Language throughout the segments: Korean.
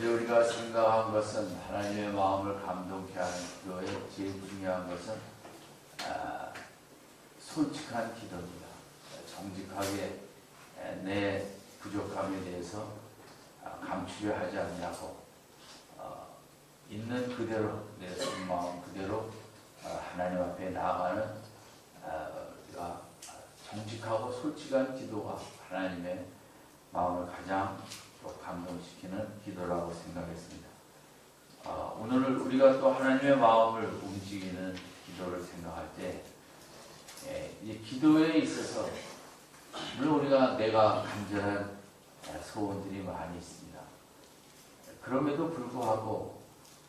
어제 우리가 생각한 것은 하나님의 마음을 감동케 하는 기도의 제일 중요한 것은 솔직한 기도입니다. 정직하게 내 부족함에 대해서 감추려 하지 않냐고 있는 그대로 내 속마음 그대로 하나님 앞에 나아가는 우리가 정직하고 솔직한 기도가 하나님의 마음을 가장 감동시키는 기도라고 생각했습니다. 오늘 우리가 또 하나님의 마음을 움직이는 기도를 생각할 때 이제 기도에 있어서 물론 우리가 내가 간절한 소원들이 많이 있습니다. 그럼에도 불구하고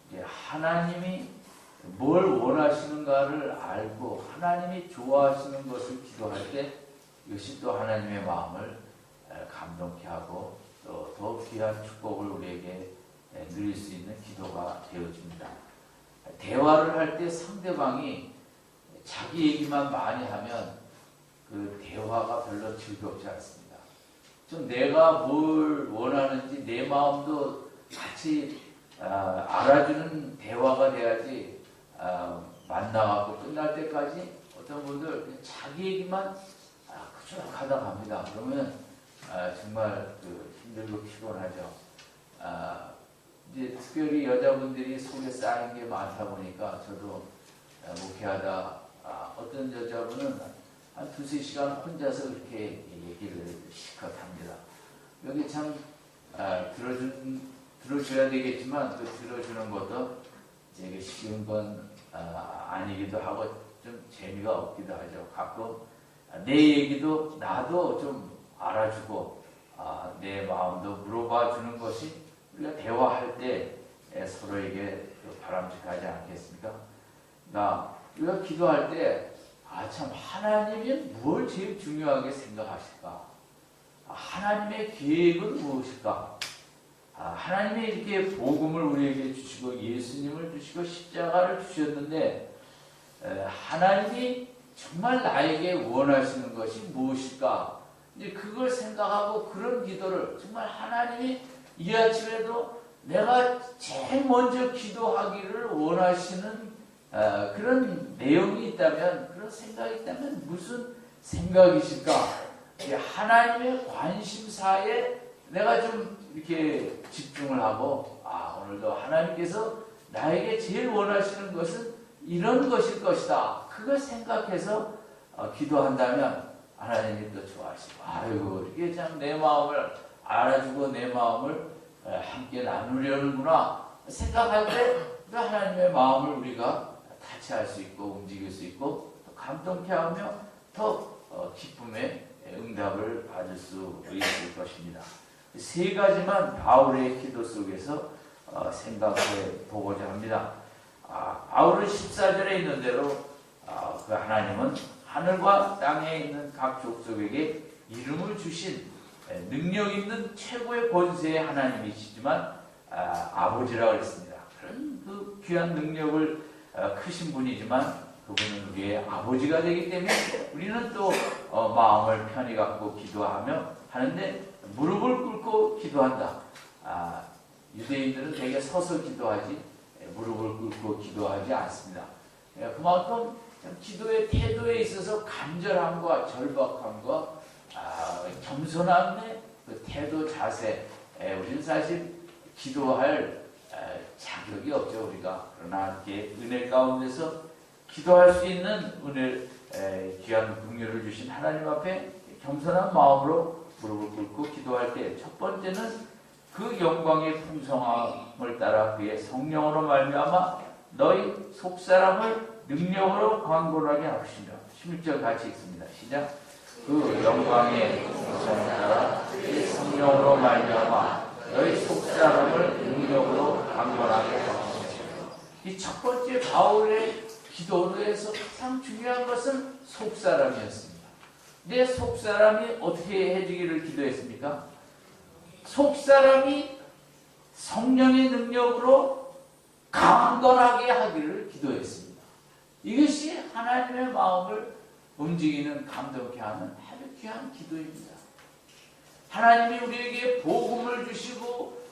이제 하나님이 뭘 원하시는가를 알고 하나님이 좋아하시는 것을 기도할 때 이것이 또 하나님의 마음을 감동케 하고 또 더 귀한 축복을 우리에게 누릴 수 있는 기도가 되어집니다. 대화를 할 때 상대방이 자기 얘기만 많이 하면 그 대화가 별로 즐겁지 않습니다. 좀 내가 뭘 원하는지 내 마음도 같이 알아주는 대화가 돼야지 만나갖고 끝날 때까지 어떤 분들 자기 얘기만 그저하다 갑니다. 그러면 정말 힘들고 피곤하죠. 이제 특별히 여자분들이 속에 쌓인 게 많다 보니까 저도 목회하다 어떤 여자분은 한 2-3시간 혼자서 그렇게 얘기를 실컷 합니다. 여기 참 들어줘야 되겠지만 그 들어주는 것도 이게 쉬운 건 아니기도 하고 좀 재미가 없기도 하죠. 가끔 내 얘기도 나도 좀 알아주고 내 마음도 물어봐 주는 것이 우리가 대화할 때 서로에게 바람직하지 않겠습니까? 우리가 기도할 때 참 하나님이 뭘 제일 중요하게 생각하실까? 하나님의 계획은 무엇일까? 하나님이 이렇게 복음을 우리에게 주시고 예수님을 주시고 십자가를 주셨는데 하나님이 정말 나에게 원하시는 것이 무엇일까? 이제 그걸 생각하고 그런 기도를 정말 하나님이 이 아침에도 내가 제일 먼저 기도하기를 원하시는 그런 내용이 있다면, 그런 생각이 있다면 무슨 생각이실까? 하나님의 관심사에 내가 좀 이렇게 집중을 하고 오늘도 하나님께서 나에게 제일 원하시는 것은 이런 것일 것이다. 그걸 생각해서 기도한다면 하나님이 또 좋아하시고 아이고 이게 참 내 마음을 알아주고 내 마음을 함께 나누려는구나 생각할 때 하나님의 마음을 우리가 타치할 수 있고 움직일 수 있고 또 감동케 하며 더 기쁨의 응답을 받을 수 있을 것입니다. 세 가지만 바울의 기도 속에서 생각해 보고자 합니다. 바울은 14절에 있는 대로 그 하나님은 하늘과 땅에 있는 각 족속에게 이름을 주신 능력 있는 최고의 권세의 하나님이시지만 아버지라고 했습니다. 그런 그 귀한 능력을 크신 분이지만 그분은 우리의 아버지가 되기 때문에 우리는 또 마음을 편히 갖고 기도하며 하는데 무릎을 꿇고 기도한다. 유대인들은 되게 서서 기도하지 무릎을 꿇고 기도하지 않습니다. 그만큼 기도의 태도에 있어서 간절함과 절박함과 겸손함의 그 태도 자세, 우리는 사실 기도할 자격이 없죠. 우리가 그러나 이렇게 은혜 가운데서 기도할 수 있는 귀한 긍휼을 주신 하나님 앞에 겸손한 마음으로 무릎을 꿇고 기도할 때 첫 번째는 그 영광의 풍성함을 따라 그의 성령으로 말미암아 너희 속사람을 능력으로 강건하게 하시며 16절 같이 읽습니다. 시작. 그 영광의 풍성함을 따라 그의 성령으로 말미암아 너희 속사람을 능력으로 강건하게 하시며 이 첫 번째 바울의 기도로에서 가장 중요한 것은 속사람이었습니다. 내 속사람이 어떻게 해주기를 기도했습니까? 속사람이 성령의 능력으로 강건하게 하기를 기도했습니다. 이것이 하나님의 마음을 움직이는 감동케 하는 아주 귀한 기도입니다. 하나님이 우리에게 복음을 주시고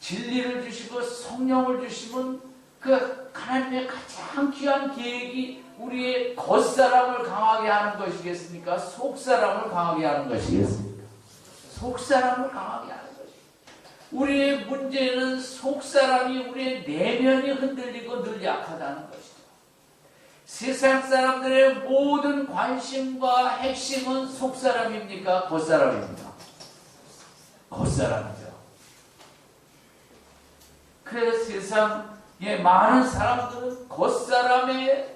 진리를 주시고 성령을 주시면 그 하나님의 가장 귀한 계획이 우리의 겉사람을 강하게 하는 것이겠습니까? 속사람을 강하게 하는 것이겠습니까? 속사람을 강하게 하는 것입니다. 우리의 문제는 속사람이 우리의 내면이 흔들리고 늘 약하다는 것이죠. 세상 사람들의 모든 관심과 핵심은 속사람입니까? 겉사람입니까? 겉사람이죠. 그래서 세상에 많은 사람들은 겉사람에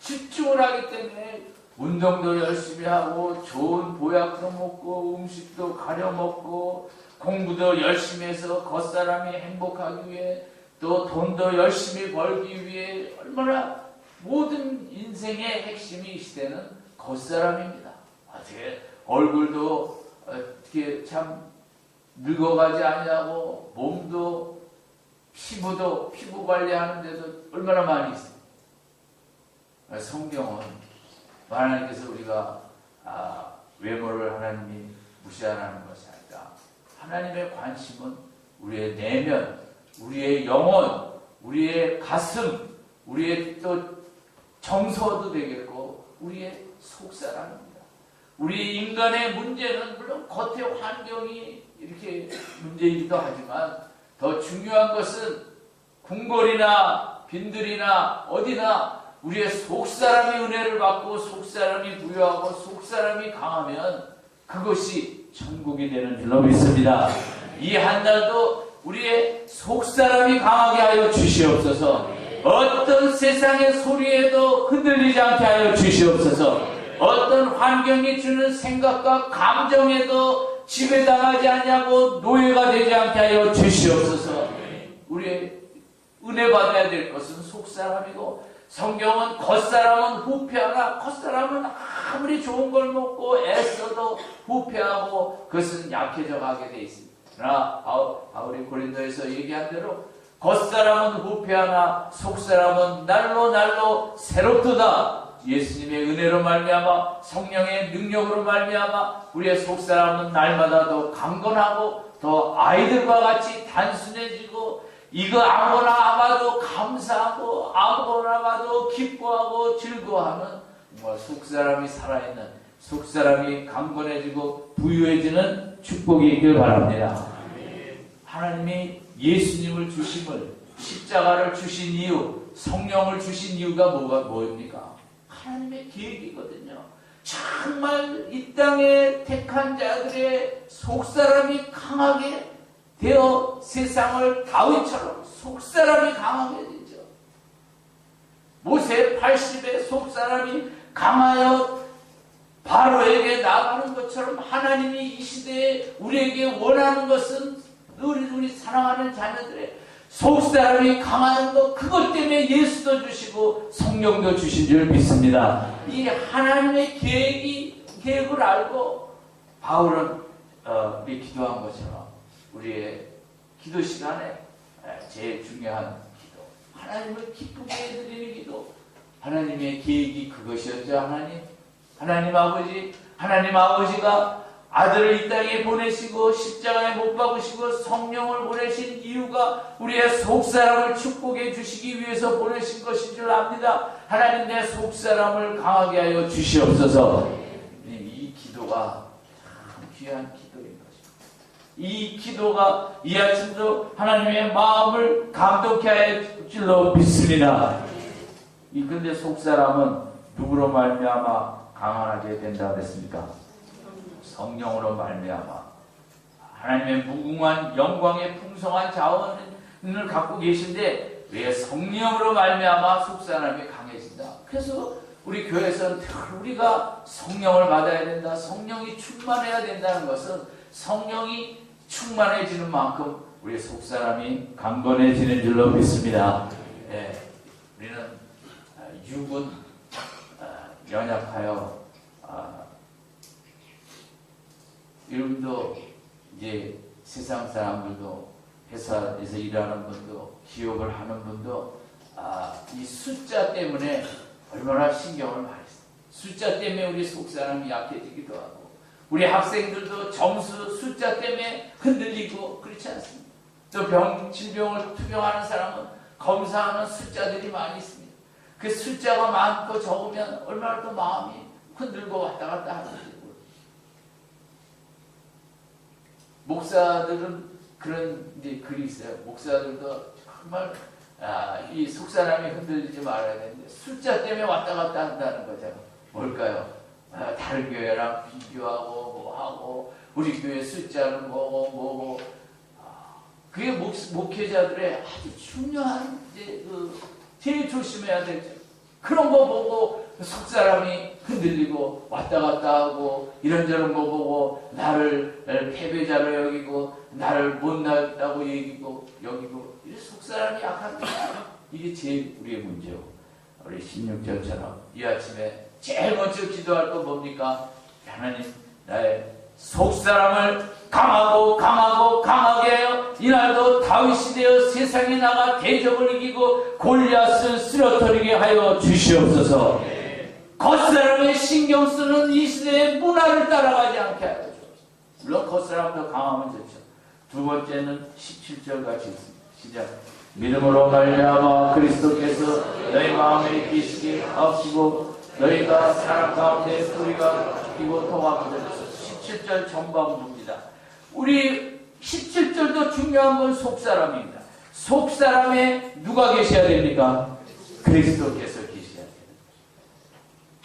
집중을 하기 때문에 운동도 열심히 하고 좋은 보약도 먹고 음식도 가려 먹고 공부도 열심히 해서 겉사람이 행복하기 위해 또 돈도 열심히 벌기 위해 얼마나 모든 인생의 핵심이 이 시대는 겉사람입니다. 어떻게 얼굴도 어떻게 참 늙어가지 않냐고 몸도 피부도 피부 관리하는데도 얼마나 많이 있습니다. 성경은 하나님께서 우리가 외모를 하나님이 무시하라는 것이 아니라 하나님의 관심은 우리의 내면, 우리의 영혼, 우리의 가슴, 우리의 또 정서도 되겠고 우리의 속사람입니다. 우리 인간의 문제는 물론 겉의 환경이 이렇게 문제이기도 하지만 더 중요한 것은 궁궐이나 빈들이나 어디나 우리의 속사람이 은혜를 받고 속사람이 부유하고 속사람이 강하면 그것이 천국이 되는 줄로 믿습니다. 이 한날도 우리의 속사람이 강하게 하여 주시옵소서. 어떤 세상의 소리에도 흔들리지 않게 하여 주시옵소서. 어떤 환경이 주는 생각과 감정에도 지배당하지 않냐고 노예가 되지 않게 하여 주시옵소서. 우리의 은혜 받아야 될 것은 속사람이고 성경은 겉사람은 후패하나 겉사람은 아무리 좋은 걸 먹고 애써도 후패하고 그것은 약해져 가게 되어 있습니다. 그러나 바울이 고린도에서 얘기한 대로 겉사람은 후패하나 속사람은 날로 새롭도다. 예수님의 은혜로 말미암아 성령의 능력으로 말미암아 우리의 속사람은 날마다 더 강건하고 더 아이들과 같이 단순해지고 이거 아무거나 봐도 감사하고 아무거나 봐도 기뻐하고 즐거워하는 정말 속사람이 살아있는 속사람이 강건해지고 부유해지는 축복이 있길 바랍니다. 하나님이 예수님을 주심을 십자가를 주신 이유 성령을 주신 이유가 뭐입니까? 하나님의 계획이거든요. 정말 이 땅에 택한 자들의 속사람이 강하게 되어 세상을 다윗처럼 속사람이 강하게 되죠. 모세 80에 속사람이 강하여 바로에게 나가는 것처럼 하나님이 이 시대에 우리에게 원하는 것은 우리 사랑하는 자녀들의 속사람이 강한 것 그것 때문에 예수도 주시고 성령도 주신 줄 믿습니다. 이 하나님의 계획을 알고 바울은 우리 기도한 것처럼 우리의 기도 시간에 제일 중요한 기도 하나님을 기쁘게 해드리는 기도 하나님의 계획이 그것이었죠. 하나님 아버지가 아들을 이 땅에 보내시고 십자가에 못 박으시고 성령을 보내신 이유가 우리의 속사람을 축복해 주시기 위해서 보내신 것인 줄 압니다. 하나님 내 속사람을 강하게 하여 주시옵소서. 이 기도가 참 귀한 기도인 것입니다. 이 기도가 이 아침도 하나님의 마음을 감동케 할 줄로 믿습니다. 근데 속사람은 누구로 말미암아 강하게 된다 그랬습니까? 성령으로 말미암아 하나님의 무궁한 영광의 풍성한 자원을 갖고 계신데 왜 성령으로 말미암아 속사람이 강해진다. 그래서 우리 교회에서는 우리가 성령을 받아야 된다. 성령이 충만해야 된다는 것은 성령이 충만해지는 만큼 우리의 속사람이 강건해지는 줄로 믿습니다. 우리는 육은 연약하여 여러분도 이제 세상 사람들도 회사에서 일하는 분도 기업을 하는 분도 이 숫자 때문에 얼마나 신경을 많이 써요. 숫자 때문에 우리 속사람이 약해지기도 하고 우리 학생들도 점수 숫자 때문에 흔들리고 그렇지 않습니다. 또 질병을 투병하는 사람은 검사하는 숫자들이 많이 있습니다. 그 숫자가 많고 적으면 얼마나 또 마음이 흔들고 왔다 갔다 하는지. 목사들은 그런 이제 글이 있어요. 목사들도 정말 이 속사람이 흔들리지 말아야 되는데 숫자 때문에 왔다 갔다 한다는 거죠. 뭘까요? 다른 교회랑 비교하고 뭐 하고 우리 교회 숫자는 뭐고 그게 목회자들의 아주 중요한 이제 제일 조심해야 될 점. 그런 거 보고 속사람이 흔들리고 왔다 갔다 하고 이런저런 거 보고 나를 패배자로 여기고 나를 못났다고 여기고 이 속사람이 약한 거 이게 제일 우리의 문제고 우리 16절처럼 이 아침에 제일 먼저 기도할 건 뭡니까? 하나님 나의 속사람을 강하게 하여 이날도 다윗이 되어 세상에 나가 대적을 이기고 골리앗을 쓰러뜨리게 하여 주시옵소서. 겉사람의 신경 쓰는 이 시대의 문화를 따라가지 않게 하여 주옵소서. 물론 겉사람도 강하면 좋죠. 두 번째는 17절 같이 있습니다. 시작. 믿음으로 말미암아 그리스도께서 너희 마음에 계시게 하시고 너희가 사랑 가운데 뿌리가 피고 통하거든. 17절 전반부입니다. 우리 17절도 중요한 건 속사람입니다. 속사람에 누가 계셔야 됩니까? 그리스도께서 계셔야 됩니다.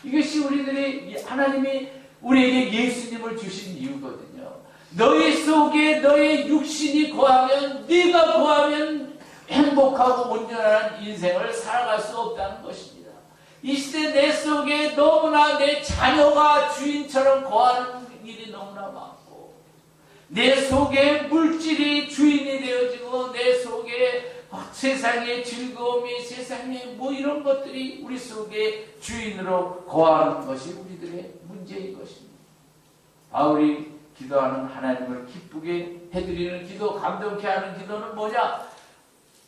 이것이 우리들이 하나님이 우리에게 예수님을 주신 이유거든요. 너희 속에 너의 육신이 거하면 네가 거하면 행복하고 온전한 인생을 살아갈 수 없다는 것입니다. 이 시대 내 속에 너무나 내 자녀가 주인처럼 거하는 일이 너무나 많고 내 속에 물질이 주인이 되어지고 내 속에 세상의 즐거움이 세상의 뭐 이런 것들이 우리 속에 주인으로 거하는 것이 우리들의 문제인 것입니다. 바울이 기도하는 하나님을 기쁘게 해드리는 기도, 감동케 하는 기도는 뭐냐?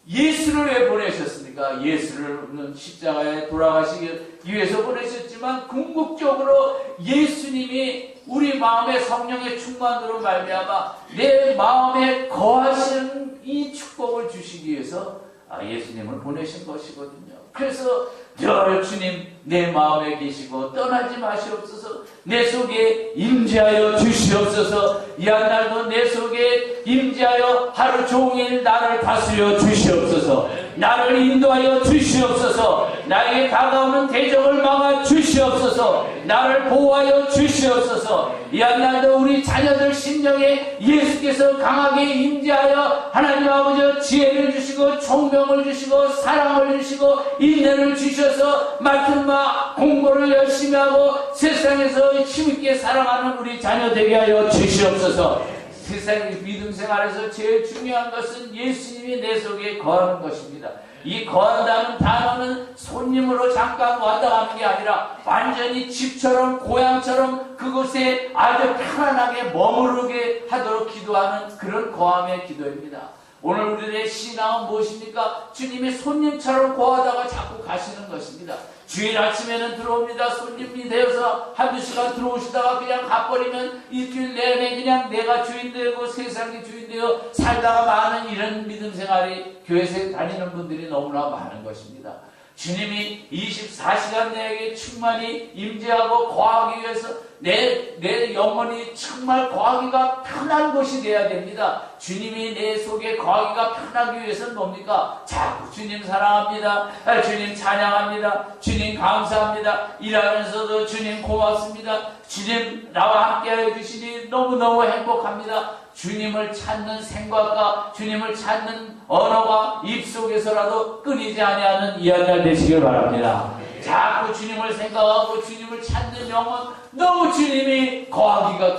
예수를 왜 보내셨습니까? 예수를 십자가에 돌아가시기 위해서 보내셨지만 궁극적으로 예수님이 우리 마음에 성령의 충만으로 말미암아 내 마음에 거하시는 이 축복을 주시기 위해서 예수님을 보내신 것이거든요. 그래서 늘 주님 내 마음에 계시고 떠나지 마시옵소서. 내 속에 임재하여 주시옵소서. 이 한날도 내 속에 임재하여 하루 종일 나를 다스려 주시옵소서. 나를 인도하여 주시옵소서. 나에게 다가오는 대적을 막아 주시옵소서. 나를 보호하여 주시옵소서. 이 한날도 우리 자녀들 심령에 예수께서 강하게 임재하여 하나님 아버지 지혜를 주시고 총명을 주시고 사랑을 주시고 인내를 주셔서 맡은 바 공부를 열심히 하고 세상에서 힘있게 살아가는 우리 자녀 되게 하여 주시옵소서. 세상의 믿음 생활에서 제일 중요한 것은 예수님이 내 속에 거하는 것입니다. 이 거한다는 단어는 손님으로 잠깐 왔다 가는 게 아니라 완전히 집처럼 고향처럼 그곳에 아주 편안하게 머무르게 하도록 기도하는 그런 거함의 기도입니다. 오늘 우리의 신앙은 무엇입니까? 주님이 손님처럼 거하다가 자꾸 가시는 것입니다. 주일 아침에는 들어옵니다. 손님이 되어서 한두 시간 들어오시다가 그냥 가버리면 일주일 내내 그냥 내가 주인 되고 세상이 주인 되어 살다가 많은 이런 믿음 생활이 교회에 다니는 분들이 너무나 많은 것입니다. 주님이 24시간 내게 충만히 임재하고 거하기 위해서 내 영혼이 정말 거하기가 편한 곳이 되어야 됩니다. 주님이 내 속에 거하기가 편하기 위해서는 뭡니까? 자꾸 주님 사랑합니다. 주님 찬양합니다. 주님 감사합니다. 일하면서도 주님 고맙습니다. 주님 나와 함께하여 주시니 너무너무 행복합니다. 주님을 찾는 생각과 주님을 찾는 언어가 입속에서라도 끊이지 아니하는 이 한 날 되시길 바랍니다. 자꾸 주님을 생각하고 주님을 찾는 영혼, 너무 주님이 거하기가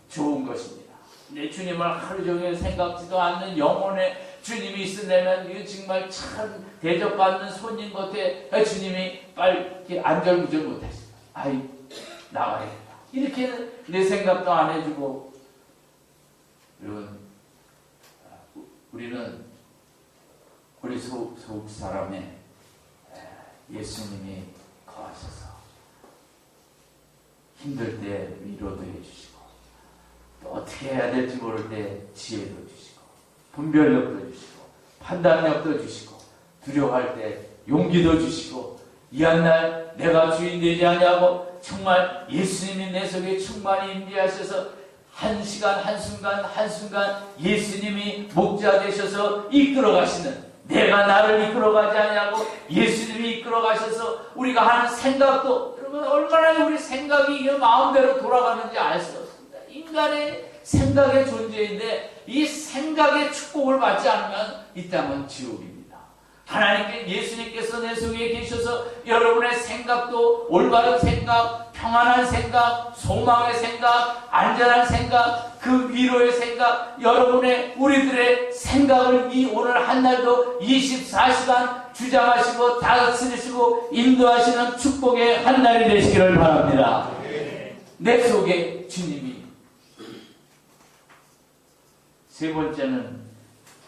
좋은 것입니다. 내 주님을 하루 종일 생각지도 않는 영혼에 주님이 있으려면 이거 정말 참 대접받는 손님 같아. 주님이 빨리 안절부절 못하시다. 아이 나가야겠다. 이렇게 내 생각도 안 해주고. 여러분, 우리는 우리 속 사람에 예수님이 거하셔서 힘들 때 위로도 해주시고 또 어떻게 해야 될지 모를 때 지혜도 주시고 분별력도 주시고 판단력도 주시고 두려워할 때 용기도 주시고 이 한 날 내가 주인 되지 않냐고 정말 예수님이 내 속에 충만히 임재하셔서 한 시간 한순간 예수님이 목자 되셔서 이끌어 가시는, 내가 나를 이끌어 가지 않냐고 예수님이 이끌어 가셔서 우리가 하는 생각도, 여러분 얼마나 우리 생각이 마음대로 돌아가는지 알 수 없습니다. 인간의 생각의 존재인데 이 생각의 축복을 받지 않으면 이 땅은 지옥입니다. 하나님께, 예수님께서 내 속에 계셔서 여러분의 생각도 올바른 생각, 평안한 생각, 소망의 생각, 안전한 생각, 그 위로의 생각, 여러분의 우리들의 생각을 이 오늘 한 날도 24시간 주장하시고 다스리시고 인도하시는 축복의 한 날이 되시기를 바랍니다. 내 속에 주님이. 세 번째는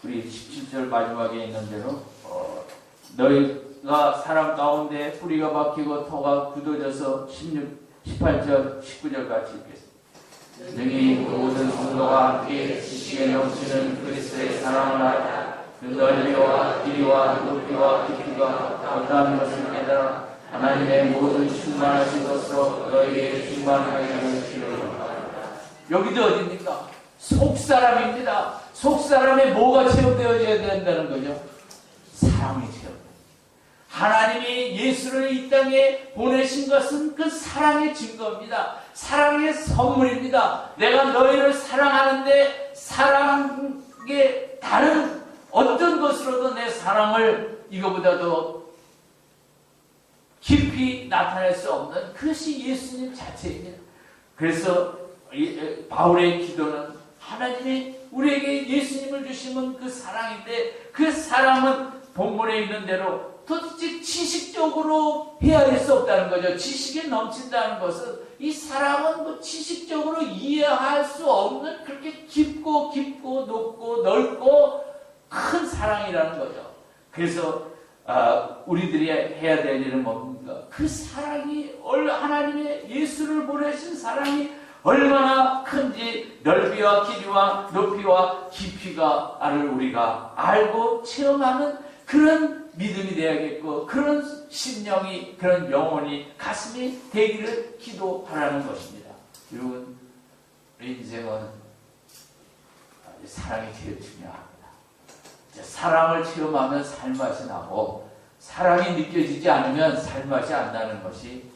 우리 17절 마지막에 있는 대로 너희가 사람 가운데 뿌리가 박히고 터가 굳어져서 18절 19절 같이 읽겠습니다. 능히 모든 성도가 함께 지식에 넘치는 그리스도의 사랑을 알아 그 넓이와 길이와 높이와 깊이가 어떠한 것을 깨달아 하나님의 모든 충만하신 것으로 너희에게 충만하게 하는 기도를. 여기도 어디입니까? 속사람입니다. 속사람에 뭐가 체험되어져야 된다는 거죠? 사랑이 체험. 하나님이 예수를 이 땅에 보내신 것은 그 사랑의 증거입니다. 사랑의 선물입니다. 내가 너희를 사랑하는데 사랑의 다른 어떤 것으로도 내 사랑을 이거보다도 깊이 나타낼 수 없는 그것이 예수님 자체입니다. 그래서 바울의 기도는 하나님이 우리에게 예수님을 주시면 그 사랑인데 그 사랑은 본문에 있는 대로 도대체 지식적으로 헤아릴 수 없다는 거죠. 지식에 넘친다는 것은 이 사랑은 뭐 지식적으로 이해할 수 없는 그렇게 깊고 높고 넓고 큰 사랑이라는 거죠. 그래서 우리들이 해야 될 일은 뭡니까? 그 사랑이 하나님의 예수를 보내신 사랑이 얼마나 큰지 넓이와 길이와 높이와 깊이가를 우리가 알고 체험하는 그런 믿음이 되어야겠고 그런 심령이 그런 영혼이 가슴이 되기를 기도하라는 것입니다. 여러분 우리 인생은 사랑이 제일 중요합니다. 사랑을 체험하면 살맛이 나고 사랑이 느껴지지 않으면 살맛이 안 나는 것이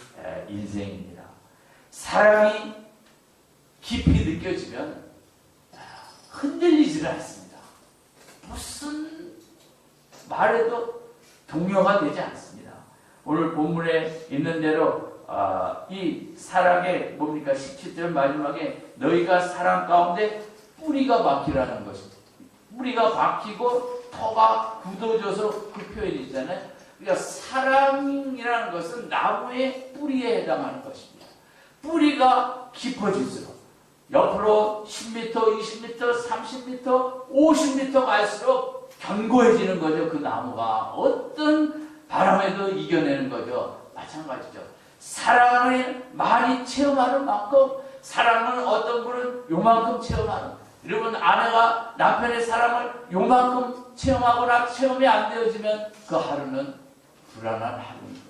인생입니다. 사랑이 깊이 느껴지면 흔들리지를 않습니다. 무슨 말해도 동요가 되지 않습니다. 오늘 본문에 있는 대로 이 사랑의 뭡니까? 17절 마지막에 너희가 사랑 가운데 뿌리가 박히라는 것입니다. 뿌리가 박히고 터가 굳어져서 그 표현이 있잖아요. 그러니까 사랑이라는 것은 나무의 뿌리에 해당하는 것입니다. 뿌리가 깊어질수록 옆으로 10m, 20m, 30m, 50m 갈수록 견고해지는 거죠. 그 나무가 어떤 바람에도 이겨내는 거죠. 마찬가지죠. 사랑을 많이 체험하는 만큼 사랑은 어떤 분은 요만큼 체험하는, 여러분 아내가 남편의 사랑을 요만큼 체험하거나 체험이 안 되어지면 그 하루는 불안한 하루인 것입니다.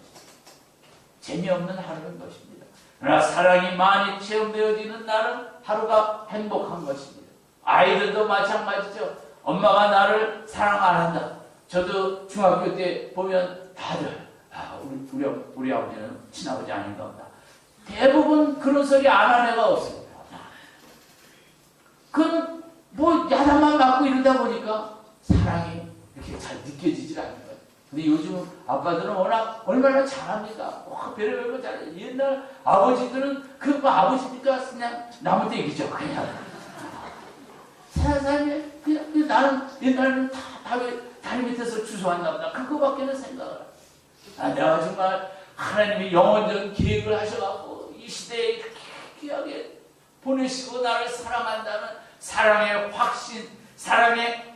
재미없는 하루인 것입니다. 그러나 사랑이 많이 체험되어지는 날은 하루가 행복한 것입니다. 아이들도 마찬가지죠. 엄마가 나를 사랑 안 한다. 저도 중학교 때 보면 다들 우리 아버지는 친아버지 아닌가 보다. 대부분 그런 소리 안 한 애가 없습니다. 그건 뭐 야단만 맞고 이러다 보니까 사랑이 이렇게 잘 느껴지질 않는 거예요. 근데 요즘 아빠들은 워낙 얼마나 잘합니까? 별의별 거 잘해요. 옛날 아버지들은 그 아버지니까 그냥 나무 떼기죠. 그냥 살살 그냥 나는 옛날에는 다 다리 밑에서 주워왔나 보다. 그거밖에는 생각을 안 해요. 내가 정말 하나님이 영원전 계획을 하셔갖고 이 시대에 이렇게 귀하게 보내시고 나를 사랑한다는 사랑의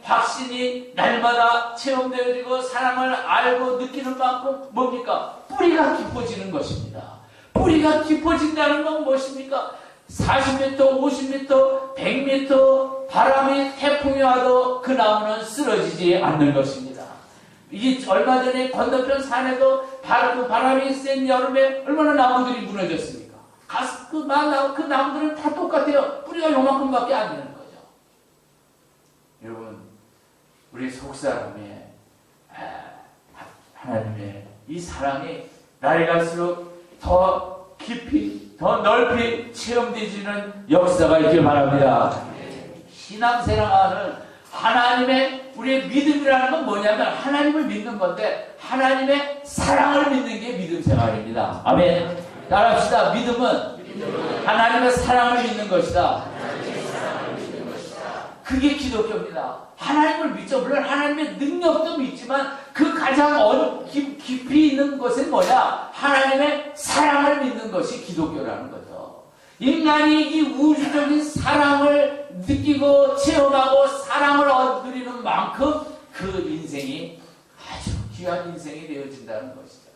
확신이 날마다 체험되어지고 사랑을 알고 느끼는 만큼 뭡니까? 뿌리가 깊어지는 것입니다. 뿌리가 깊어진다는 건 무엇입니까? 40m, 50m, 100m 바람이 태풍이 와도 그 나무는 쓰러지지 않는 것입니다. 이 얼마 전에 건너편 산에도 바람이 센 여름에 얼마나 나무들이 무너졌습니까? 그 나무들은 다 똑같아요. 뿌리가 요만큼밖에 안 되는 거죠. 여러분, 우리 속사람의 하나님의 이 사랑이 날이 갈수록 더 깊이, 더 넓이 체험되지는 역사가 있길 바랍니다. 신앙생활은 하나님의 우리의 믿음이라는 건 뭐냐면 하나님을 믿는 건데 하나님의 사랑을 믿는 게 믿음 생활입니다. 아멘. 따라합시다. 믿음은 하나님의 사랑을 믿는 것이다. 그게 기독교입니다. 하나님을 믿죠. 물론 하나님의 능력도 믿지만 그 가장 깊이 있는 것은 뭐냐? 하나님의 사랑을 믿는 것이 기독교라는 거죠. 인간이 이 우주적인 사랑을 느끼고 체험하고 사랑을 누리는 만큼 그 인생이 아주 귀한 인생이 되어진다는 것이죠.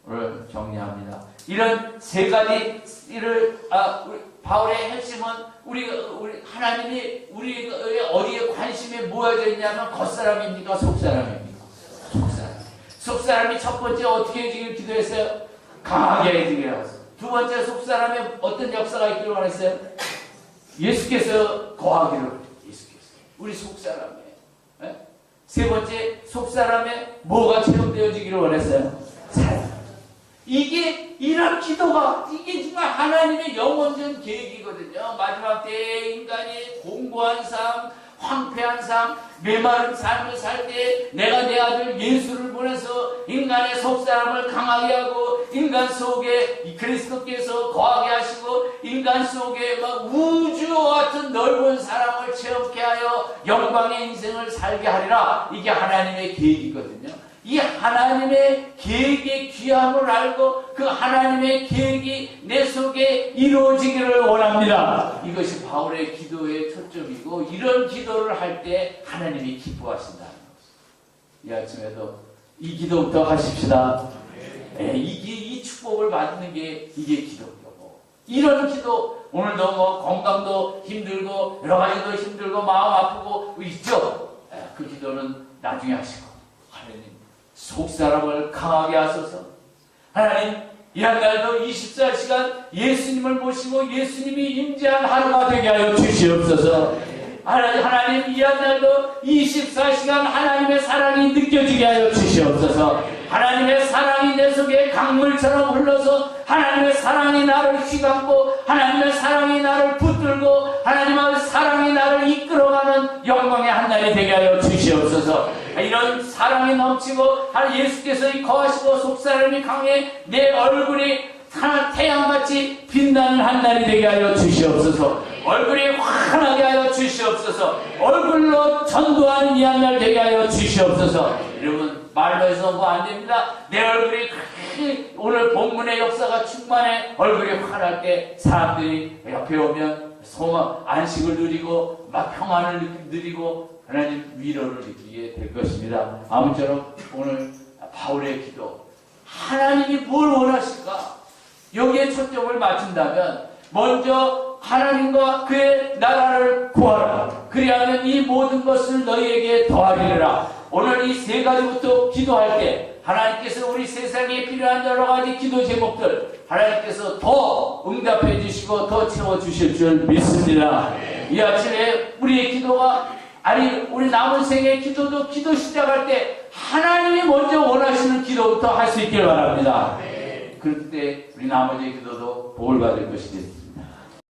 오늘 정리합니다. 이런 세 가지를 바울의 핵심은 우리 하나님이 우리 어디에 관심이 모여져 있냐면 겉사람입니까? 속사람입니까? 속사람이 첫 번째 어떻게 해주길 기도했어요? 강하게 해주길 하셨어요. 두 번째 속사람에 어떤 역사가 있기를 원했어요? 예수께서 거하기를 예수께서 우리 속사람에. 세 번째 속사람에 뭐가 체험되어지기를 원했어요? 사랑. 이런 기도가 이게 정말 하나님의 영원전 계획이거든요. 마지막 때에 인간이 공고한 삶, 황폐한 삶, 메마른 삶을 살 때 내가 내 아들 예수를 보내서 인간의 속사람을 강하게 하고 인간 속에 그리스도께서 거하게 하시고 인간 속에 막 우주와 같은 넓은 사랑을 체험케 하여 영광의 인생을 살게 하리라. 이게 하나님의 계획이거든요. 이 하나님의 계획의 귀함을 알고 그 하나님의 계획이 내 속에 이루어지기를 원합니다. 이것이 바울의 기도의 초점이고 이런 기도를 할 때 하나님이 기뻐하신다는 것입니다. 이 아침에도 이 기도부터 하십시다. 이 축복을 받는 게 이게 기도고 이런 기도 오늘도 뭐 건강도 힘들고 여러 가지도 힘들고 마음 아프고 있죠. 그 기도는 나중에 하시고 하나님 속사람을 강하게 하소서. 하나님 이 한 날도 24시간 예수님을 모시고 예수님이 임재한 하루가 되게 하여 주시옵소서. 하나님 이 한 날도 24시간 하나님의 사랑이 느껴지게 하여 주시옵소서. 하나님의 사랑이 내 속에 강물처럼 흘러서 하나님의 사랑이 나를 휘감고 하나님의 사랑이 나를 붙들고 하나님의 사랑이 나를 이끌어가는 영광의 한 날이 되게 하여 주시옵소서. 이런 사랑이 넘치고 예수께서 거하시고 속사람이 강해 내 얼굴이 하나 태양같이 빛나는 한 날이 되게 하여 주시옵소서. 얼굴이 환하게 하여 주시옵소서. 얼굴로 전도하는 이 한 날 되게 하여 주시옵소서. 여러분 말로 해서 뭐 안 됩니다. 내 얼굴이 오늘 본문의 역사가 충만해 얼굴이 환할 때 사람들이 옆에 오면 소망 안식을 누리고 막 평안을 누리고 하나님 위로를 느끼게 될 것입니다. 아무쪼록 오늘 바울의 기도 하나님이 뭘 원하실까? 여기에 초점을 맞춘다면 먼저 하나님과 그의 나라를 구하라. 그리하면 이 모든 것을 너희에게 더하리라. 오늘 이 세 가지부터 기도할 때 하나님께서 우리 세상에 필요한 여러 가지 기도 제목들 하나님께서 더 응답해 주시고 더 채워주실 줄 믿습니다. 이 아침에 우리의 기도가 우리 남은 생의 기도도 기도 시작할 때 하나님이 먼저 원하시는 기도부터 할 수 있길 바랍니다. 그럴 때 우리 나머지 기도도 복을 받을 것이니